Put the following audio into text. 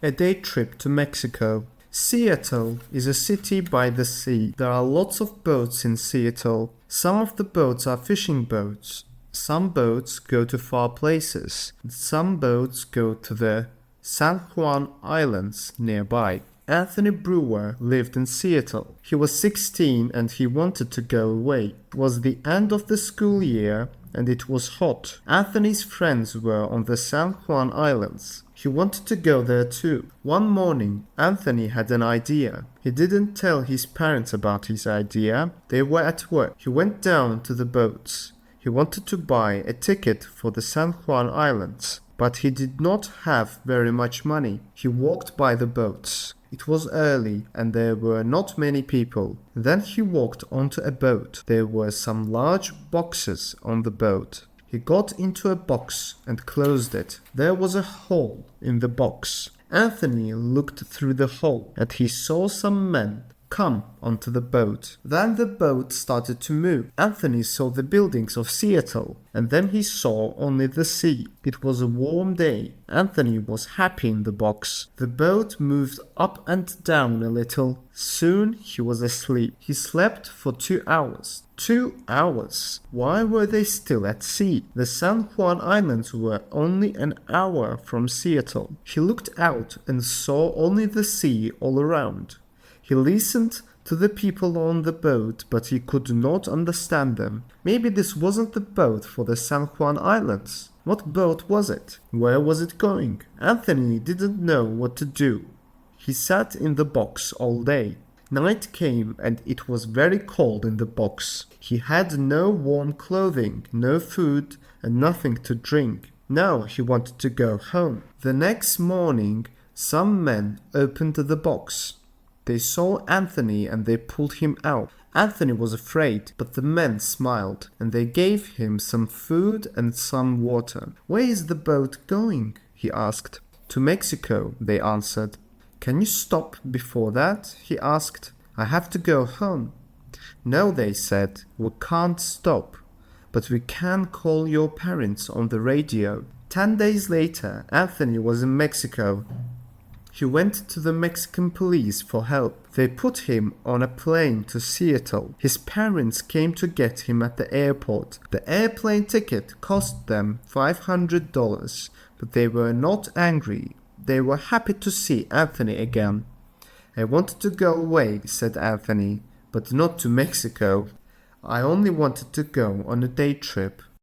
A day trip to Mexico. Seattle is a city by the sea. There are lots of boats in Seattle. Some of the boats are fishing boats. Some boats go to far places. Some boats go to the San Juan Islands nearby. Anthony Brewer lived in Seattle. He was 16 and he wanted to go away. It was the end of the school year and it was hot. Anthony's friends were on the San Juan Islands. He wanted to go there too. One morning, Anthony had an idea. He didn't tell his parents about his idea. They were at work. He went down to the boats. He wanted to buy a ticket for the San Juan Islands, but he did not have very much money. He walked by the boats. It was early and there were not many people. Then he walked onto a boat. There were some large boxes on the boat. He got into a box and closed it. There was a hole in the box. Anthony looked through the hole and he saw some men come onto the boat. Then the boat started to move. Anthony saw the buildings of Seattle and then he saw only the sea. It was a warm day. Anthony was happy in the box. The boat moved up and down a little. Soon he was asleep. He slept for 2 hours. 2 hours? Why were they still at sea? The San Juan Islands were only an hour from Seattle. He looked out and saw only the sea all around. He listened to the people on the boat, but he could not understand them. Maybe this wasn't the boat for the San Juan Islands. What boat was it? Where was it going? Anthony didn't know what to do. He sat in the box all day. Night came and it was very cold in the box. He had no warm clothing, no food, and nothing to drink. Now he wanted to go home. The next morning, some men opened the box. They saw Anthony and they pulled him out. Anthony was afraid, but the men smiled and they gave him some food and some water. "Where is the boat going?" he asked. "To Mexico," they answered. "Can you stop before that?" he asked. "I have to go home." "No," they said, "we can't stop, but we can call your parents on the radio." 10 days later, Anthony was in Mexico. He went to the Mexican police for help. They put him on a plane to Seattle. His parents came to get him at the airport. The airplane ticket cost them $500, but they were not angry. They were happy to see Anthony again. "I wanted to go away," said Anthony, "but not to Mexico. I only wanted to go on a day trip."